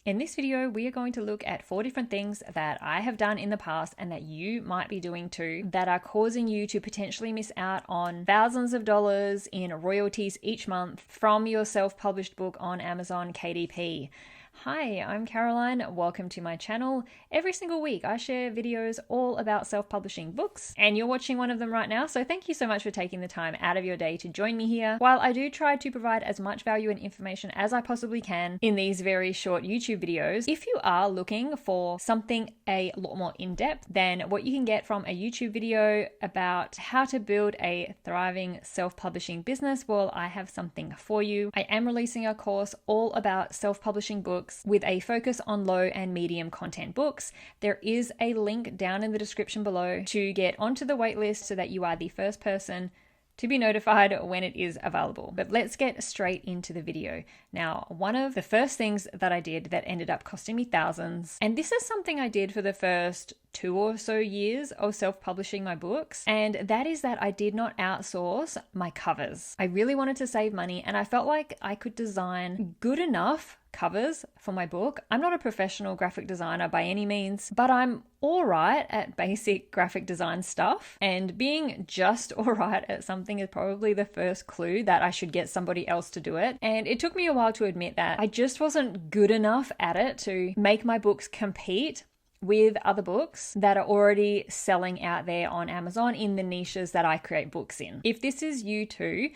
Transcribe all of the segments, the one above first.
In this video, we are going to look at 4 different things that I have done in the past and that you might be doing too that are causing you to potentially miss out on thousands of dollars in royalties each month from your self-published book on Amazon KDP. Hi, I'm Caroline. Welcome to my channel. Every single week I share videos all about self-publishing books, and you're watching one of them right now, so thank you so much for taking the time out of your day to join me here. While I do try to provide as much value and information as I possibly can in these very short YouTube videos, if you are looking for something a lot more in-depth than what you can get from a YouTube video about how to build a thriving self-publishing business, well, I have something for you. I am releasing a course all about self-publishing books with a focus on low and medium content books. There is a link down in the description below to get onto the waitlist so that you are the first person to be notified when it is available. But let's get straight into the video. Now, one of the first things that I did that ended up costing me thousands, and this is something I did for the first 2 or so years of self-publishing my books, and that is that I did not outsource my covers. I really wanted to save money, and I felt like I could design good enough covers for my book. I'm not a professional graphic designer by any means, but I'm all right at basic graphic design stuff, and being just all right at something is probably the first clue that I should get somebody else to do it. And it took me a while to admit that I just wasn't good enough at it to make my books compete with other books that are already selling out there on Amazon in the niches that I create books in. If this is you too,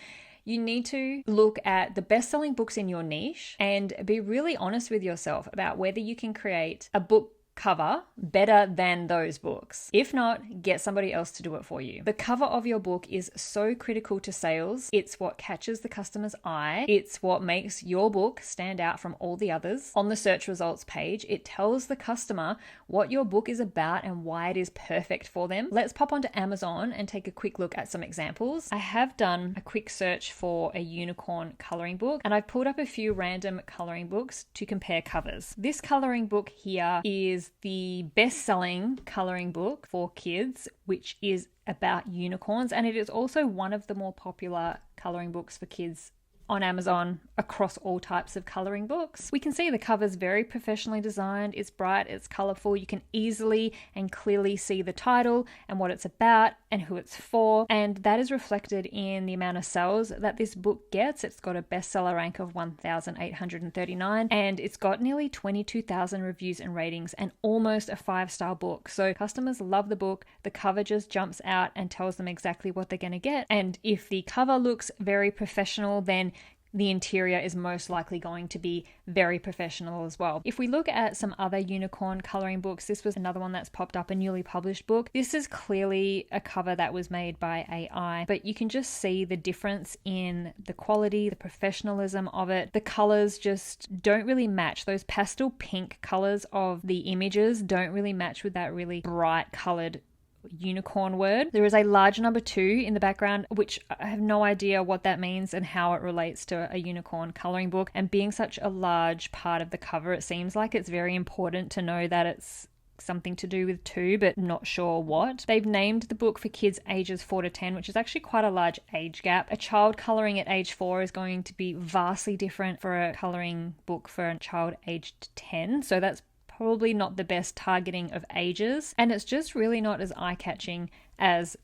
you need to look at the best-selling books in your niche and be really honest with yourself about whether you can create a book cover better than those books. If not, get somebody else to do it for you. The cover of your book is so critical to sales. It's what catches the customer's eye. It's what makes your book stand out from all the others. On the search results page, it tells the customer what your book is about and why it is perfect for them. Let's pop onto Amazon and take a quick look at some examples. I have done a quick search for a unicorn coloring book, and I've pulled up a few random coloring books to compare covers. This coloring book here is the best-selling coloring book for kids, which is about unicorns, and it is also one of the more popular coloring books for kids on Amazon across all types of coloring books. We can see the cover's very professionally designed. It's bright, it's colorful. You can easily and clearly see the title and what it's about and who it's for, and that is reflected in the amount of sales that this book gets. It's got a bestseller rank of 1,839, and it's got nearly 22,000 reviews and ratings and almost a 5-star book. So customers love the book. The cover just jumps out and tells them exactly what they're going to get. And if the cover looks very professional, then the interior is most likely going to be very professional as well. If we look at some other unicorn coloring books, this was another one that's popped up, a newly published book. This is clearly a cover that was made by AI, but you can just see the difference in the quality, the professionalism of it. The colors just don't really match. Those pastel pink colors of the images don't really match with that really bright colored unicorn word. There is a large number 2 in the background, which I have no idea what that means and how it relates to a unicorn coloring book. And being such a large part of the cover, it seems like it's very important to know that it's something to do with 2, but not sure what. They've named the book for kids ages 4 to 10, which is actually quite a large age gap. A child coloring at age 4 is going to be vastly different for a coloring book for a child aged 10. So that's probably not the best targeting of ages, and it's just really not as eye-catching as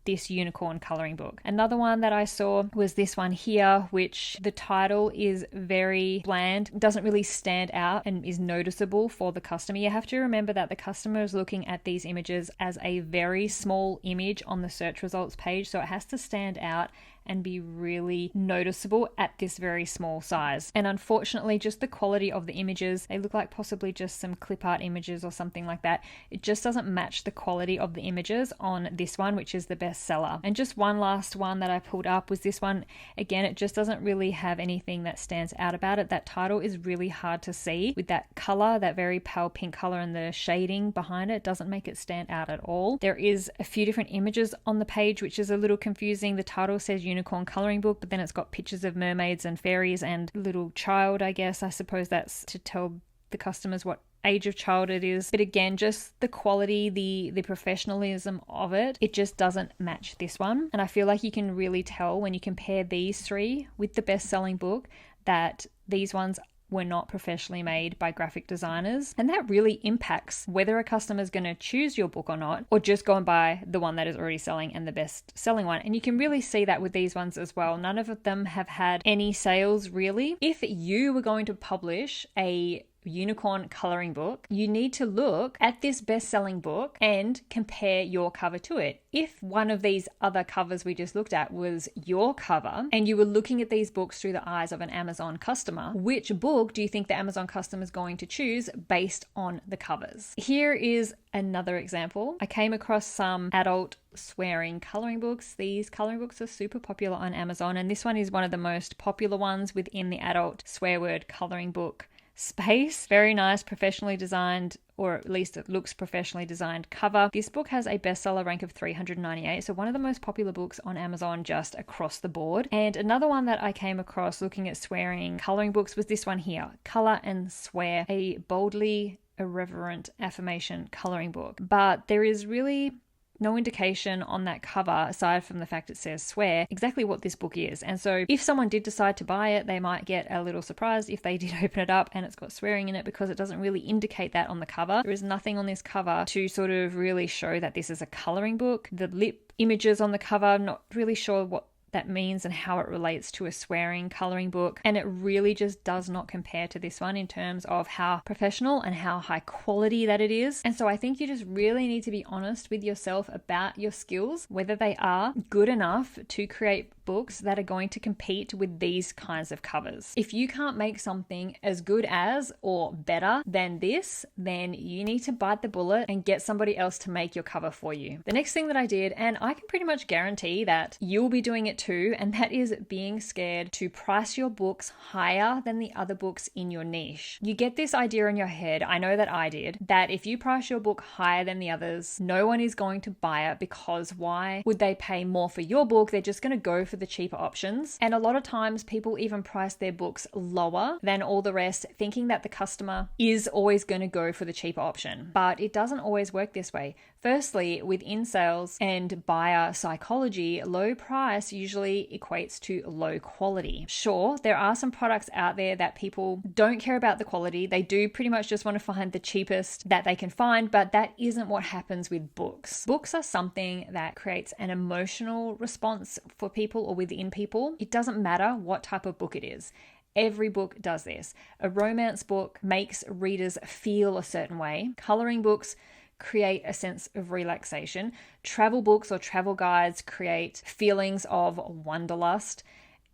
this unicorn coloring book. Another one that I saw was this one here, which the title is very bland, doesn't really stand out and is noticeable for the customer. You have to remember that the customer is looking at these images as a very small image on the search results page, so it has to stand out and be really noticeable at this very small size. And unfortunately, just the quality of the images, they look like possibly just some clip art images or something like that. It just doesn't match the quality of the images on this one, which is the bestseller. And just one last one that I pulled up was this one. Again, it just doesn't really have anything that stands out about it. That title is really hard to see with that color, that very pale pink color, and the shading behind it doesn't make it stand out at all. There is a few different images on the page, which is a little confusing. The title says unicorn coloring book, but then it's got pictures of mermaids and fairies and little child, I guess. I suppose that's to tell the customers what age of child it is. But again, just the quality, the professionalism of it, it just doesn't match this one. And I feel like you can really tell when you compare these 3 with the best-selling book that these ones were not professionally made by graphic designers. And that really impacts whether a customer is going to choose your book or not, or just go and buy the one that is already selling and the best selling one. And you can really see that with these ones as well. None of them have had any sales really. If you were going to publish a unicorn coloring book, you need to look at this best-selling book and compare your cover to it. If one of these other covers we just looked at was your cover and you were looking at these books through the eyes of an Amazon customer, which book do you think the Amazon customer is going to choose based on the covers? Here is another example. I came across some adult swearing coloring books. These coloring books are super popular on Amazon, and this one is one of the most popular ones within the adult swear word coloring book space. Very nice, professionally designed, or at least it looks professionally designed cover. This book has a bestseller rank of 398, so one of the most popular books on Amazon just across the board. And another one that I came across looking at swearing coloring books was this one here, Color and Swear, a boldly irreverent affirmation coloring book. But there is really no indication on that cover, aside from the fact it says swear, exactly what this book is. And so if someone did decide to buy it, they might get a little surprised if they did open it up and it's got swearing in it, because it doesn't really indicate that on the cover. There is nothing on this cover to sort of really show that this is a coloring book. The lip images on the cover, I'm not really sure what that means and how it relates to a swearing coloring book, and it really just does not compare to this one in terms of how professional and how high quality that it is. And so I think you just really need to be honest with yourself about your skills, whether they are good enough to create books that are going to compete with these kinds of covers. If you can't make something as good as or better than this, then you need to bite the bullet and get somebody else to make your cover for you. The next thing that I did, and I can pretty much guarantee that you'll be doing it too, and that is being scared to price your books higher than the other books in your niche. You get this idea in your head, I know that I did, that if you price your book higher than the others, no one is going to buy it, because why would they pay more for your book? They're just going to go for the cheaper options. And a lot of times people even price their books lower than all the rest, thinking that the customer is always going to go for the cheaper option. But it doesn't always work this way. Firstly, within sales and buyer psychology, low price usually equates to low quality. Sure, there are some products out there that people don't care about the quality. They do pretty much just want to find the cheapest that they can find, but that isn't what happens with books. Books are something that creates an emotional response for people or within people. It doesn't matter what type of book it is. Every book does this. A romance book makes readers feel a certain way. Coloring books create a sense of relaxation. Travel books or travel guides create feelings of wanderlust.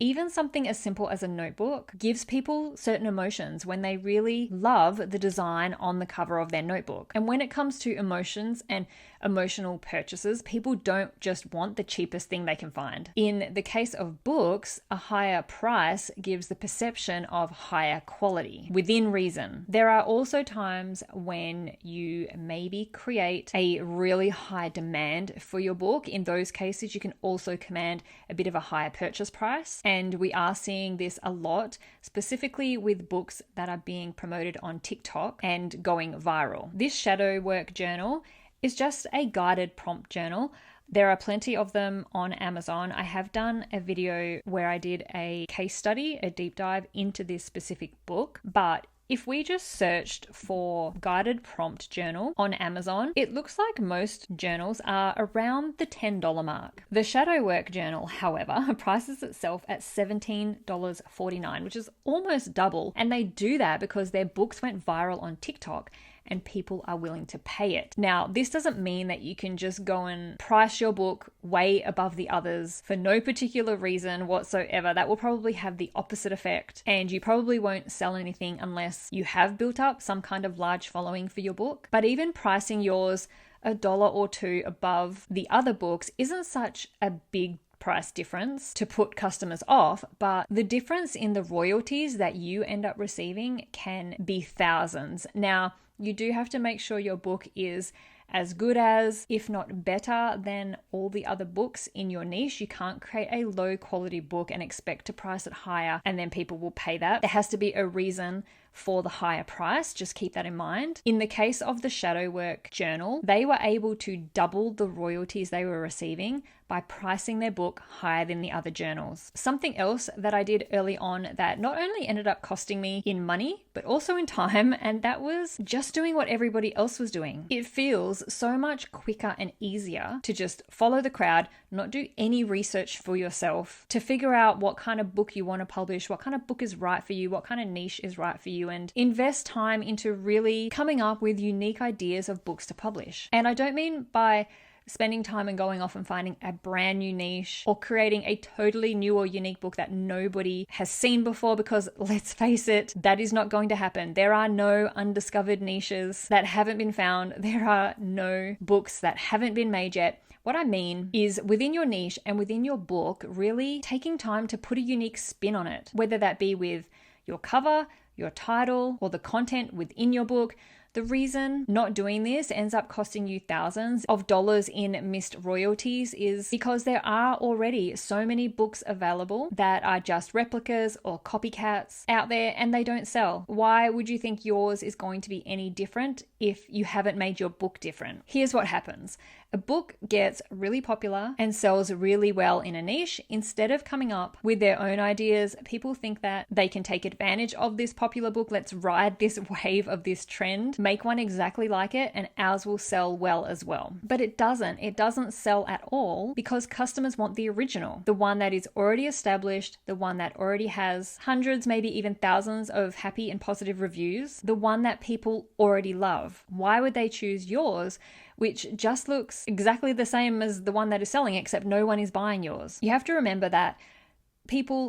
Even something as simple as a notebook gives people certain emotions when they really love the design on the cover of their notebook. And when it comes to emotions and emotional purchases, people don't just want the cheapest thing they can find. In the case of books, a higher price gives the perception of higher quality within reason. There are also times when you maybe create a really high demand for your book. In those cases, you can also command a bit of a higher purchase price. And we are seeing this a lot, specifically with books that are being promoted on TikTok and going viral. This shadow work journal is just a guided prompt journal. There are plenty of them on Amazon. I have done a video where I did a case study, a deep dive into this specific book, but if we just searched for guided prompt journal on Amazon, it looks like most journals are around the $10 mark. The shadow work journal, however, prices itself at $17.49, which is almost double. And they do that because their books went viral on TikTok and people are willing to pay it. Now, this doesn't mean that you can just go and price your book way above the others for no particular reason whatsoever. That will probably have the opposite effect, and you probably won't sell anything unless you have built up some kind of large following for your book. But even pricing yours $1 or $2 above the other books isn't such a big price difference to put customers off, but the difference in the royalties that you end up receiving can be thousands. Now, you do have to make sure your book is as good as, if not better than, all the other books in your niche. You can't create a low quality book and expect to price it higher and then people will pay that. There has to be a reason for the higher price. Just keep that in mind. In the case of the shadow work journal, they were able to double the royalties they were receiving by pricing their book higher than the other journals. Something else that I did early on that not only ended up costing me in money, but also in time, and that was just doing what everybody else was doing. It feels so much quicker and easier to just follow the crowd, not do any research for yourself, to figure out what kind of book you want to publish, what kind of book is right for you, what kind of niche is right for you, and invest time into really coming up with unique ideas of books to publish. And I don't mean by spending time and going off and finding a brand new niche or creating a totally new or unique book that nobody has seen before, because let's face it, that is not going to happen. There are no undiscovered niches that haven't been found. There are no books that haven't been made yet. What I mean is within your niche and within your book, really taking time to put a unique spin on it, whether that be with your cover, your title, or the content within your book. The reason not doing this ends up costing you thousands of dollars in missed royalties is because there are already so many books available that are just replicas or copycats out there and they don't sell. Why would you think yours is going to be any different if you haven't made your book different? Here's what happens. A book gets really popular and sells really well in a niche. Instead of coming up with their own ideas, people think that they can take advantage of this popular book. Let's ride this wave of this trend, make one exactly like it, and ours will sell well as well. But it doesn't. It doesn't sell at all because customers want the original, the one that is already established, the one that already has hundreds, maybe even thousands of happy and positive reviews, the one that people already love. Why would they choose yours, which just looks exactly the same as the one that is selling, except no one is buying yours? You have to remember that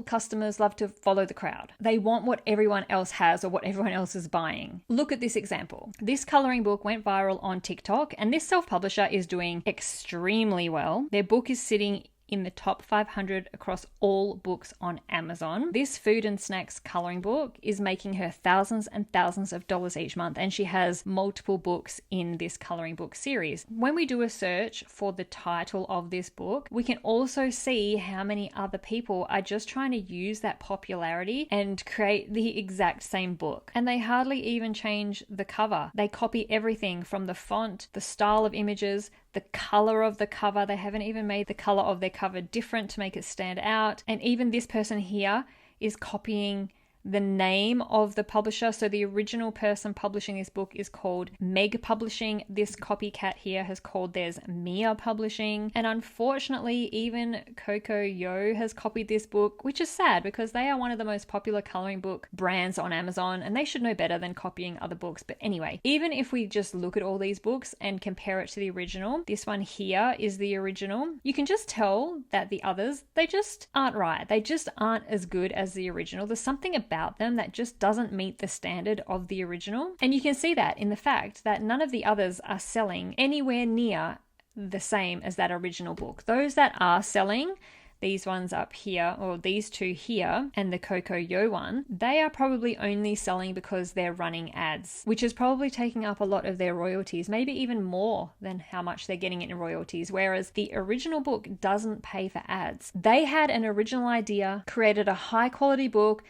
customers love to follow the crowd. They want what everyone else has or what everyone else is buying. Look at this example. This coloring book went viral on TikTok, and this self-publisher is doing extremely well. Their book is sitting in the top 500 across all books on Amazon. This food and snacks coloring book is making her thousands and thousands of dollars each month, and she has multiple books in this coloring book series. When we do a search for the title of this book, we can also see how many other people are just trying to use that popularity and create the exact same book. And they hardly even change the cover. They copy everything from the font, the style of images, the color of the cover. They haven't even made the color of their cover different to make it stand out. And even this person here is copying the name of the publisher. So the original person publishing this book is called Meg Publishing. This copycat here has called theirs Mia Publishing. And unfortunately, even Coco Yo has copied this book, which is sad because they are one of the most popular coloring book brands on Amazon and they should know better than copying other books. But anyway, even if we just look at all these books and compare it to the original, this one here is the original. You can just tell that the others, they just aren't right. They just aren't as good as the original. There's something about them that just doesn't meet the standard of the original. And you can see that in the fact that none of the others are selling anywhere near the same as that original book. Those that are selling, these ones up here, or these two here, and the Coco Yo one, they are probably only selling because they're running ads, which is probably taking up a lot of their royalties, maybe even more than how much they're getting in royalties, whereas the original book doesn't pay for ads. They had an original idea, created a high quality book,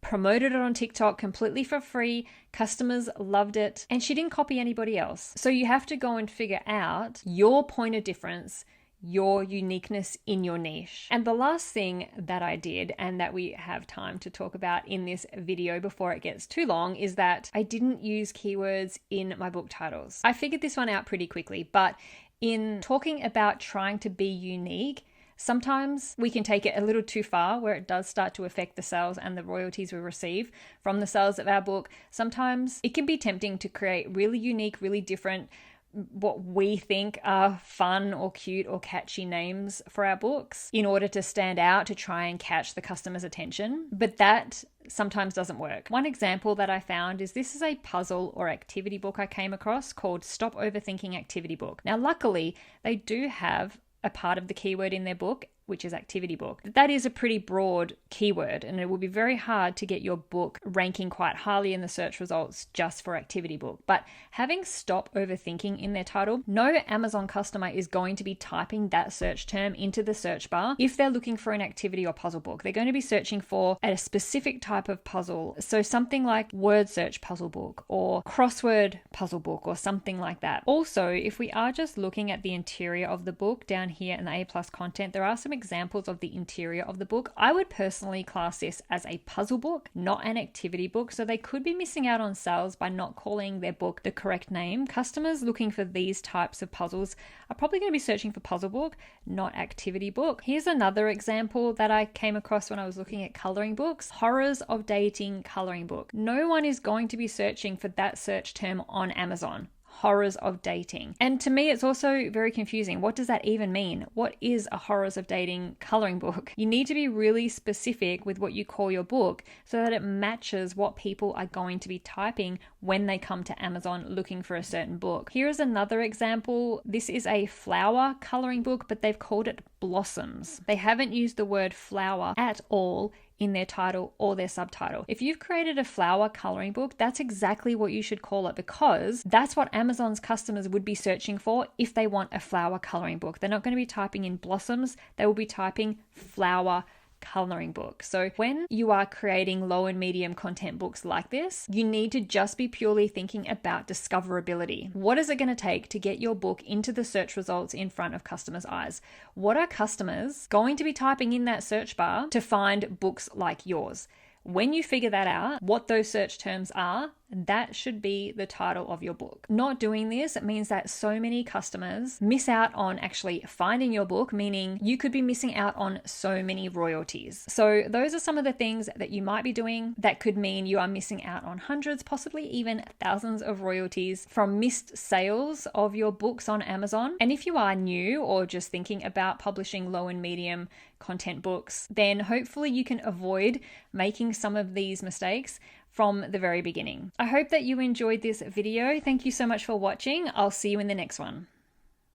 promoted it on TikTok completely for free. Customers loved it, and she didn't copy anybody else. So you have to go and figure out your point of difference, your uniqueness in your niche. And the last thing that I did, and that we have time to talk about in this video before it gets too long, is that I didn't use keywords in my book titles. I figured this one out pretty quickly, but in talking about trying to be unique, sometimes we can take it a little too far where it does start to affect the sales and the royalties we receive from the sales of our book. Sometimes it can be tempting to create really unique, really different, what we think are fun or cute or catchy names for our books in order to stand out, to try and catch the customer's attention. But that sometimes doesn't work. One example that I found is this is a puzzle or activity book I came across called Stop Overthinking Activity Book. Now, luckily, they do have a part of the keyword in their book which is activity book. That is a pretty broad keyword, and it will be very hard to get your book ranking quite highly in the search results just for activity book. But having stop overthinking in their title, no Amazon customer is going to be typing that search term into the search bar if they're looking for an activity or puzzle book. They're going to be searching for a specific type of puzzle. So something like word search puzzle book or crossword puzzle book or something like that. Also, if we are just looking at the interior of the book down here in the A+ content, there are some examples of the interior of the book. I would personally class this as a puzzle book, not an activity book. So they could be missing out on sales by not calling their book the correct name. Customers looking for these types of puzzles are probably going to be searching for puzzle book, not activity book. Here's another example that I came across when I was looking at coloring books. Horrors of dating coloring book. No one is going to be searching for that search term on Amazon. Horrors of dating. And to me, it's also very confusing. What does that even mean? What is a horrors of dating coloring book? You need to be really specific with what you call your book so that it matches what people are going to be typing when they come to Amazon looking for a certain book. Here is another example. This is a flower coloring book, but they've called it Blossoms. They haven't used the word flower at all in their title or their subtitle. If you've created a flower coloring book, that's exactly what you should call it, because that's what Amazon's customers would be searching for if they want a flower coloring book. They're not going to be typing in blossoms, they will be typing flower coloring book. So when you are creating low and medium content books like this, you need to just be purely thinking about discoverability. What is it going to take to get your book into the search results in front of customers' eyes? What are customers going to be typing in that search bar to find books like yours? When you figure that out, what those search terms are, that should be the title of your book. Not doing this, it means that so many customers miss out on actually finding your book, meaning you could be missing out on so many royalties. So those are some of the things that you might be doing that could mean you are missing out on hundreds, possibly even thousands of royalties from missed sales of your books on Amazon. And if you are new or just thinking about publishing low and medium content books, then hopefully you can avoid making some of these mistakes from the very beginning. I hope that you enjoyed this video. Thank you so much for watching. I'll see you in the next one.